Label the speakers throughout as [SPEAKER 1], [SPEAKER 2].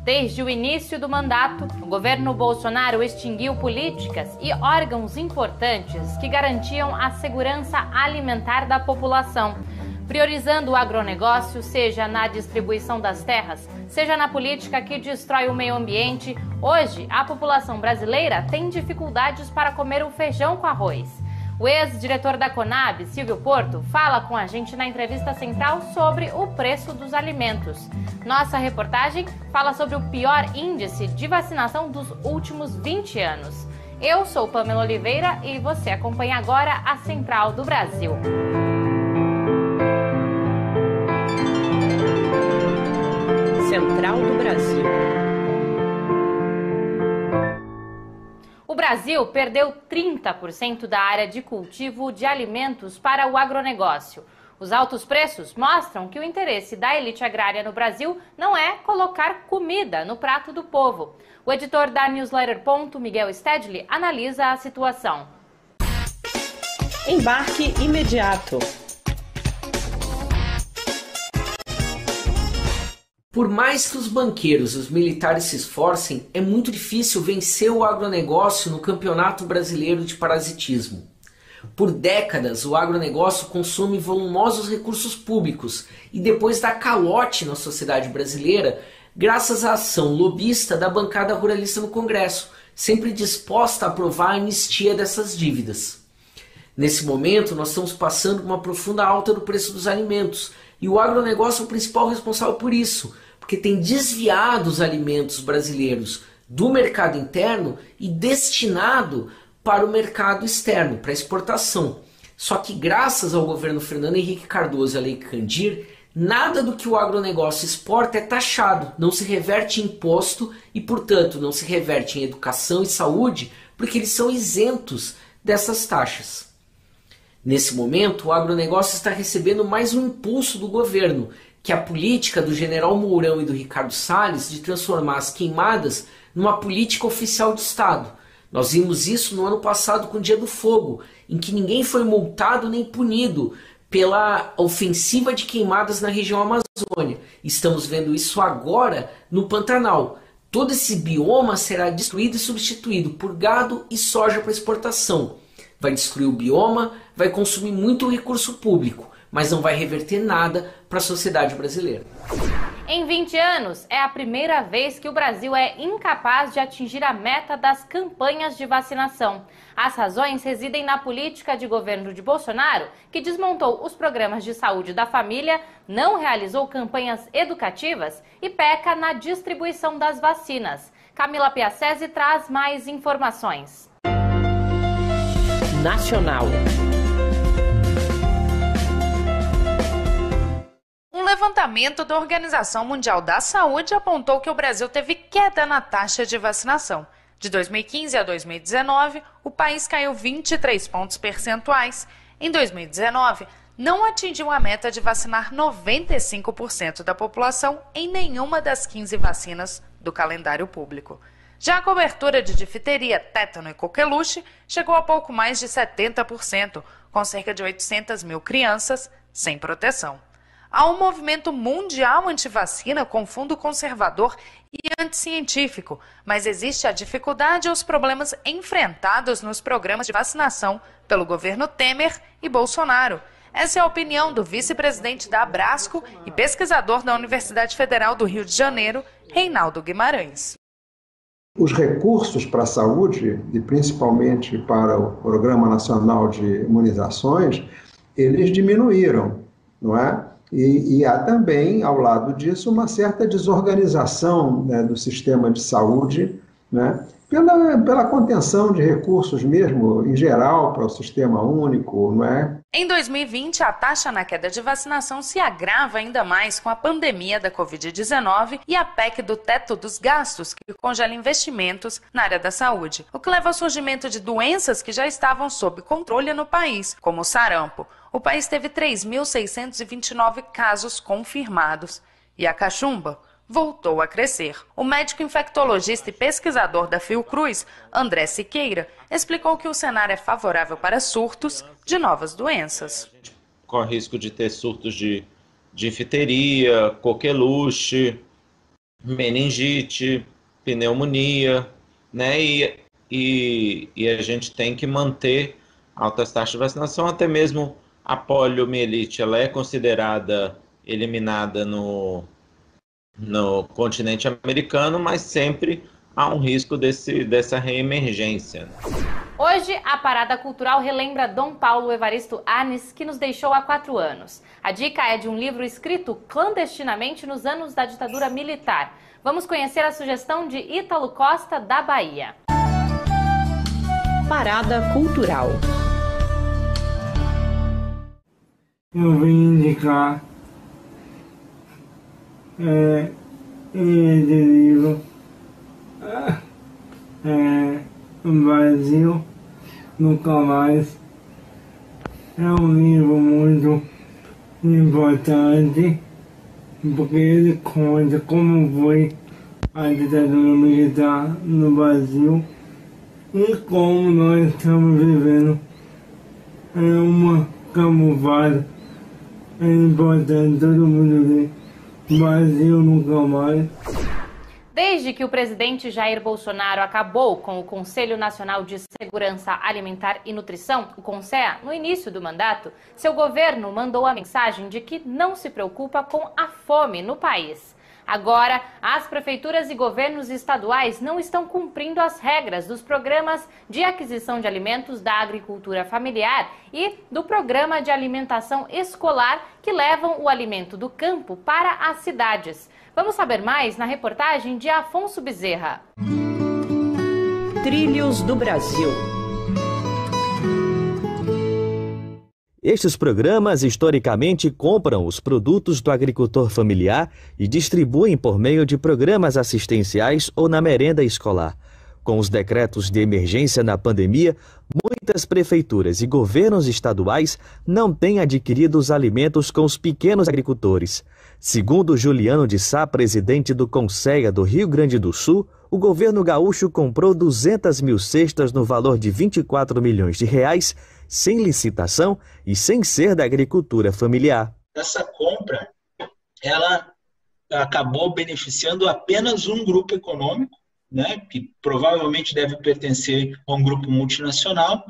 [SPEAKER 1] Desde o início do mandato, o governo Bolsonaro extinguiu políticas e órgãos importantes que garantiam a segurança alimentar da população, priorizando o agronegócio, seja na distribuição das terras, seja na política que destrói o meio ambiente. Hoje, a população brasileira tem dificuldades para comer o feijão com arroz. O ex-diretor da Conab, Silvio Porto, fala com a gente na entrevista central sobre o preço dos alimentos. Nossa reportagem fala sobre o pior índice de vacinação dos últimos 20 anos. Eu sou Pamela Oliveira e você acompanha agora a Central do Brasil.
[SPEAKER 2] Central do Brasil.
[SPEAKER 1] O Brasil perdeu 30% da área de cultivo de alimentos para o agronegócio. Os altos preços mostram que o interesse da elite agrária no Brasil não é colocar comida no prato do povo. O editor da newsletter Ponto, Miguel Stedley, analisa a situação.
[SPEAKER 2] Embarque imediato.
[SPEAKER 3] Por mais que os banqueiros e os militares se esforcem, é muito difícil vencer o agronegócio no Campeonato Brasileiro de Parasitismo. Por décadas, o agronegócio consome volumosos recursos públicos e depois dá calote na sociedade brasileira graças à ação lobista da bancada ruralista no Congresso, sempre disposta a aprovar a anistia dessas dívidas. Nesse momento, nós estamos passando por uma profunda alta do preço dos alimentos e o agronegócio é o principal responsável por isso, porque tem desviado os alimentos brasileiros do mercado interno e destinado para o mercado externo, para exportação. Só que graças ao governo Fernando Henrique Cardoso e à Lei Candir, nada do que o agronegócio exporta é taxado, não se reverte em imposto e, portanto, não se reverte em educação e saúde, porque eles são isentos dessas taxas. Nesse momento, o agronegócio está recebendo mais um impulso do governo, que é a política do general Mourão e do Ricardo Salles de transformar as queimadas numa política oficial de Estado. Nós vimos isso no ano passado com o Dia do Fogo, em que ninguém foi multado nem punido pela ofensiva de queimadas na região Amazônia. Estamos vendo isso agora no Pantanal. Todo esse bioma será destruído e substituído por gado e soja para exportação. Vai destruir o bioma, vai consumir muito recurso público, mas não vai reverter nada para a sociedade brasileira.
[SPEAKER 1] Em 20 anos, é a primeira vez que o Brasil é incapaz de atingir a meta das campanhas de vacinação. As razões residem na política de governo de Bolsonaro, que desmontou os programas de saúde da família, não realizou campanhas educativas e peca na distribuição das vacinas. Camila Piacese traz mais informações.
[SPEAKER 2] Nacional.
[SPEAKER 4] Um levantamento da Organização Mundial da Saúde apontou que o Brasil teve queda na taxa de vacinação. De 2015 a 2019, o país caiu 23 pontos percentuais. Em 2019, não atingiu a meta de vacinar 95% da população em nenhuma das 15 vacinas do calendário público. Já a cobertura de difteria, tétano e coqueluche chegou a pouco mais de 70%, com cerca de 800 mil crianças sem proteção. Há um movimento mundial anti-vacina com fundo conservador e anticientífico, mas existe a dificuldade e os problemas enfrentados nos programas de vacinação pelo governo Temer e Bolsonaro. Essa é a opinião do vice-presidente da Abrasco e pesquisador da Universidade Federal do Rio de Janeiro, Reinaldo Guimarães.
[SPEAKER 5] Os recursos para a saúde, e principalmente para o Programa Nacional de Imunizações, eles diminuíram, não é? E há também, ao lado disso, uma certa desorganização, né, do sistema de saúde, né, pela contenção de recursos mesmo, em geral, para o sistema único, não é?
[SPEAKER 4] Em 2020, a taxa na queda de vacinação se agrava ainda mais com a pandemia da Covid-19 e a PEC do teto dos gastos, que congela investimentos na área da saúde, o que leva ao surgimento de doenças que já estavam sob controle no país, como o sarampo. O país teve 3.629 casos confirmados e a cachumba voltou a crescer. O médico infectologista e pesquisador da Fiocruz, André Siqueira, explicou que o cenário é favorável para surtos de novas doenças.
[SPEAKER 6] Corre risco de ter surtos de difteria, coqueluche, meningite, pneumonia, né? E a gente tem que manter altas taxas de vacinação, até mesmo a poliomielite, ela é considerada eliminada no continente americano, mas sempre há um risco dessa reemergência.
[SPEAKER 1] Hoje, a Parada Cultural relembra Dom Paulo Evaristo Arnes, que nos deixou há 4 anos. A dica é de um livro escrito clandestinamente nos anos da ditadura militar. Vamos conhecer a sugestão de Ítalo Costa, da Bahia.
[SPEAKER 2] Parada Cultural.
[SPEAKER 7] Eu vim indicar esse livro, O Brasil Nunca Mais. É um livro muito importante, porque ele conta como foi a ditadura militar no Brasil e como nós estamos vivendo uma camuflagem. É importante todo mundo ver. Brasil nunca mais.
[SPEAKER 1] Desde que o presidente Jair Bolsonaro acabou com o Conselho Nacional de Segurança Alimentar e Nutrição, o CONSEA, no início do mandato, seu governo mandou a mensagem de que não se preocupa com a fome no país. Agora, as prefeituras e governos estaduais não estão cumprindo as regras dos programas de aquisição de alimentos da agricultura familiar e do programa de alimentação escolar que levam o alimento do campo para as cidades. Vamos saber mais na reportagem de Afonso Bezerra.
[SPEAKER 2] Trilhos do Brasil.
[SPEAKER 8] Estes programas, historicamente, compram os produtos do agricultor familiar e distribuem por meio de programas assistenciais ou na merenda escolar. Com os decretos de emergência na pandemia, muitas prefeituras e governos estaduais não têm adquirido os alimentos com os pequenos agricultores. Segundo Juliano de Sá, presidente do CONSEA do Rio Grande do Sul, o governo gaúcho comprou 200 mil cestas no valor de 24 milhões de reais, sem licitação e sem ser da agricultura familiar.
[SPEAKER 9] Essa compra, ela acabou beneficiando apenas um grupo econômico, né, que provavelmente deve pertencer a um grupo multinacional.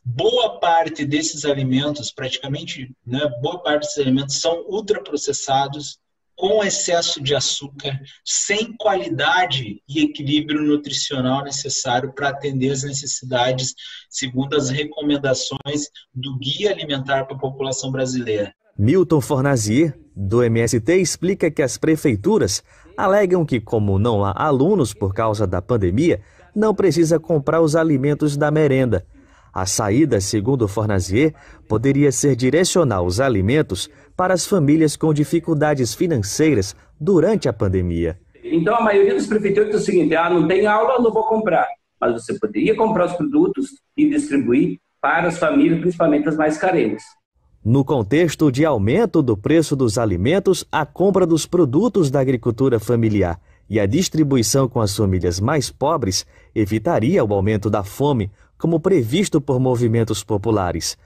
[SPEAKER 9] Boa parte desses alimentos, praticamente, né, boa parte desses alimentos são ultraprocessados, com excesso de açúcar, sem qualidade e equilíbrio nutricional necessário para atender as necessidades, segundo as recomendações do Guia Alimentar para a População Brasileira.
[SPEAKER 8] Milton Fornazier, do MST, explica que as prefeituras alegam que, como não há alunos por causa da pandemia, não precisa comprar os alimentos da merenda. A saída, segundo Fornazier, poderia ser direcionar os alimentos para as famílias com dificuldades financeiras durante a pandemia.
[SPEAKER 10] Então a maioria das prefeituras diz o seguinte: não tem aula, não vou comprar. Mas você poderia comprar os produtos e distribuir para as famílias, principalmente as mais carentes.
[SPEAKER 8] No contexto de aumento do preço dos alimentos, a compra dos produtos da agricultura familiar e a distribuição com as famílias mais pobres evitaria o aumento da fome, como previsto por movimentos populares.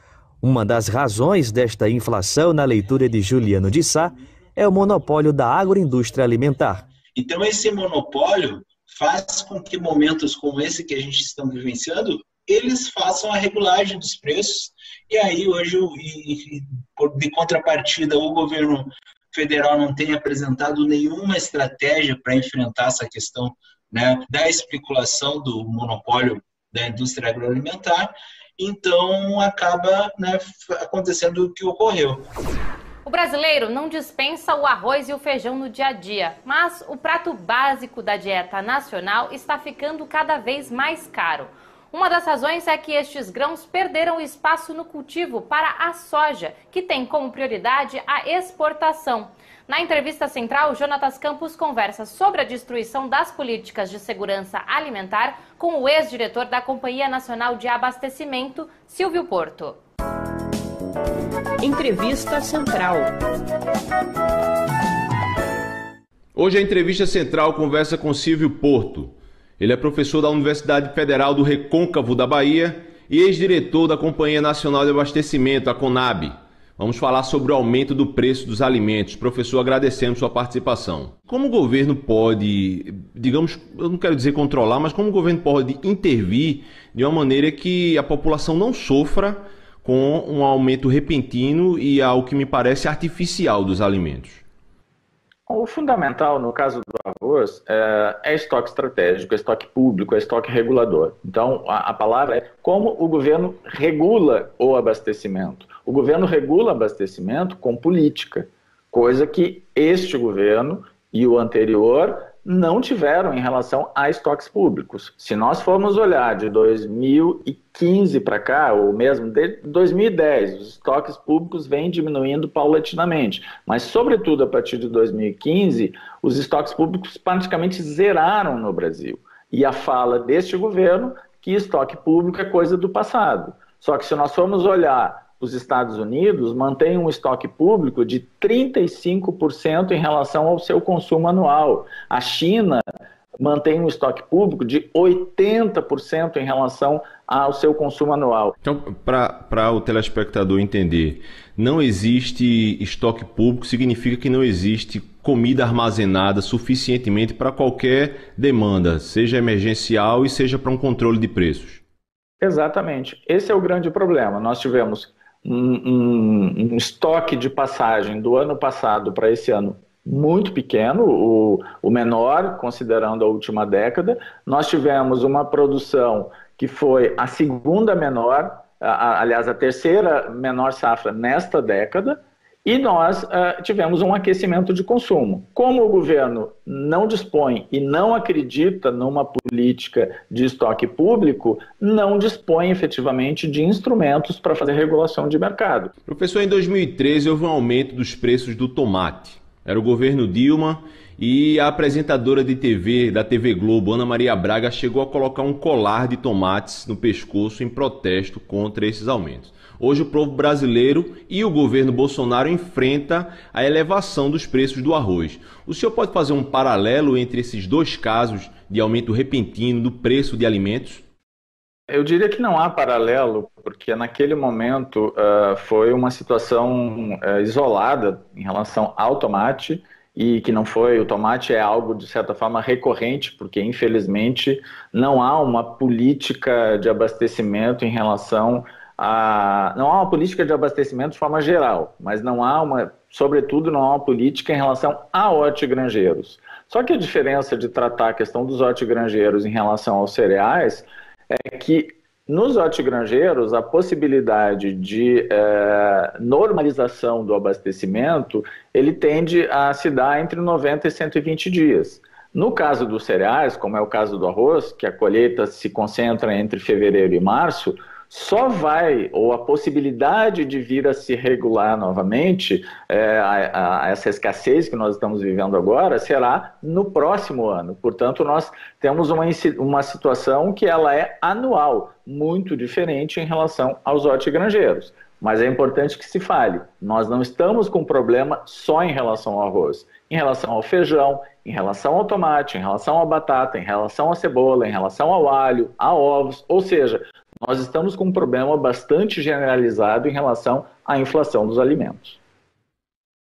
[SPEAKER 8] Uma das razões desta inflação, na leitura de Juliano de Sá, é o monopólio da agroindústria alimentar.
[SPEAKER 9] Então esse monopólio faz com que momentos como esse que a gente está vivenciando, eles façam a regulagem dos preços. E aí hoje, de contrapartida, o governo federal não tem apresentado nenhuma estratégia para enfrentar essa questão, né, da especulação do monopólio da indústria agroalimentar. Então acaba, né, acontecendo o que ocorreu.
[SPEAKER 1] O brasileiro não dispensa o arroz e o feijão no dia a dia, mas o prato básico da dieta nacional está ficando cada vez mais caro. Uma das razões é que estes grãos perderam espaço no cultivo para a soja, que tem como prioridade a exportação. Na entrevista central, Jonatas Campos conversa sobre a destruição das políticas de segurança alimentar com o ex-diretor da Companhia Nacional de Abastecimento, Silvio Porto.
[SPEAKER 2] Entrevista Central.
[SPEAKER 11] Hoje a Entrevista Central conversa com Silvio Porto. Ele é professor da Universidade Federal do Recôncavo da Bahia e ex-diretor da Companhia Nacional de Abastecimento, a CONAB. Vamos falar sobre o aumento do preço dos alimentos. Professor, agradecemos sua participação. Como o governo pode, digamos, eu não quero dizer controlar, mas como o governo pode intervir de uma maneira que a população não sofra com um aumento repentino e, ao que me parece, artificial dos alimentos?
[SPEAKER 12] O fundamental, no caso do arroz, é estoque estratégico, é estoque público, é estoque regulador. Então, a palavra é como o governo regula o abastecimento. O governo regula o abastecimento com política, coisa que este governo e o anterior não tiveram em relação a estoques públicos. Se nós formos olhar de 2015 para cá, ou mesmo de 2010, os estoques públicos vêm diminuindo paulatinamente, mas sobretudo a partir de 2015, os estoques públicos praticamente zeraram no Brasil. E a fala deste governo que estoque público é coisa do passado. Só que se nós formos olhar, os Estados Unidos mantêm um estoque público de 35% em relação ao seu consumo anual. A China mantém um estoque público de 80% em relação ao seu consumo anual.
[SPEAKER 11] Então, para o telespectador entender, não existe estoque público, significa que não existe comida armazenada suficientemente para qualquer demanda, seja emergencial e seja para um controle de preços.
[SPEAKER 12] Exatamente. Esse é o grande problema. Nós tivemos um estoque de passagem do ano passado para esse ano muito pequeno, o menor, considerando a última década. Nós tivemos uma produção que foi a segunda menor, aliás, a terceira menor safra nesta década, e nós tivemos um aquecimento de consumo. Como o governo não dispõe e não acredita numa política de estoque público, não dispõe efetivamente de instrumentos para fazer regulação de mercado.
[SPEAKER 11] Professor, em 2013 houve um aumento dos preços do tomate. Era o governo Dilma e a apresentadora de TV da TV Globo, Ana Maria Braga, chegou a colocar um colar de tomates no pescoço em protesto contra esses aumentos. Hoje o povo brasileiro e o governo Bolsonaro enfrentam a elevação dos preços do arroz. O senhor pode fazer um paralelo entre esses dois casos de aumento repentino do preço de alimentos?
[SPEAKER 12] Eu diria que não há paralelo, porque naquele momento foi uma situação isolada em relação ao tomate, e que não foi, o tomate é algo de certa forma recorrente, porque infelizmente não há uma política de abastecimento em relação não há uma política de abastecimento de forma geral, mas sobretudo não há uma política em relação a hortigranjeiros. Só que a diferença de tratar a questão dos hortigranjeiros em relação aos cereais é que nos hortigranjeiros a possibilidade de normalização do abastecimento ele tende a se dar entre 90 e 120 dias. No caso dos cereais, como é o caso do arroz, que a colheita se concentra entre fevereiro e março, só vai, ou a possibilidade de vir a se regular novamente, essa escassez que nós estamos vivendo agora, será no próximo ano. Portanto, nós temos uma situação que ela é anual, muito diferente em relação aos hortigranjeiros. Mas é importante que se fale, nós não estamos com problema só em relação ao arroz, em relação ao feijão, em relação ao tomate, em relação à batata, em relação à cebola, em relação ao alho, a ovos, ou seja, nós estamos com um problema bastante generalizado em relação à inflação dos alimentos.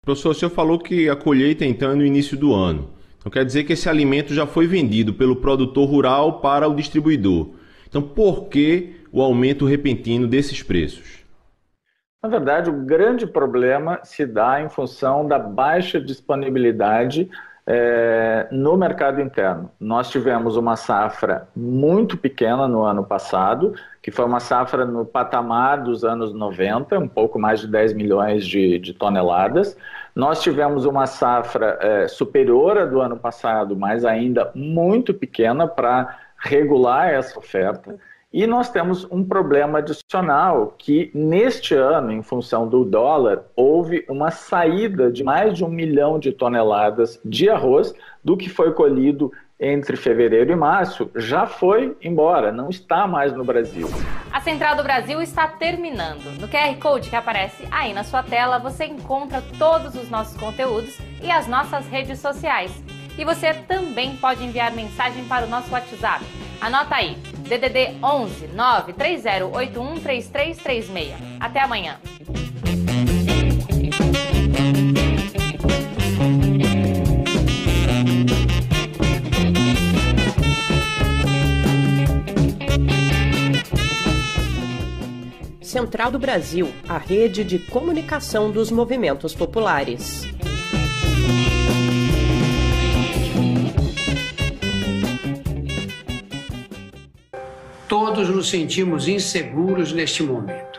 [SPEAKER 11] Professor, o senhor falou que a colheita então é no início do ano. Então quer dizer que esse alimento já foi vendido pelo produtor rural para o distribuidor. Então por que o aumento repentino desses preços?
[SPEAKER 12] Na verdade, o grande problema se dá em função da baixa disponibilidade no mercado interno. Nós tivemos uma safra muito pequena no ano passado, que foi uma safra no patamar dos anos 90, um pouco mais de 10 milhões de toneladas. Nós tivemos uma safra superior à do ano passado, mas ainda muito pequena para regular essa oferta. E nós temos um problema adicional que neste ano, em função do dólar, houve uma saída de mais de 1 milhão de toneladas de arroz do que foi colhido entre fevereiro e março, já foi embora, não está mais no Brasil.
[SPEAKER 1] A Central do Brasil está terminando. No QR Code que aparece aí na sua tela, você encontra todos os nossos conteúdos e as nossas redes sociais. E você também pode enviar mensagem para o nosso WhatsApp. Anota aí, DDD 11 930813336. Até amanhã.
[SPEAKER 2] Central do Brasil, a rede de comunicação dos movimentos populares.
[SPEAKER 13] Todos nos sentimos inseguros neste momento.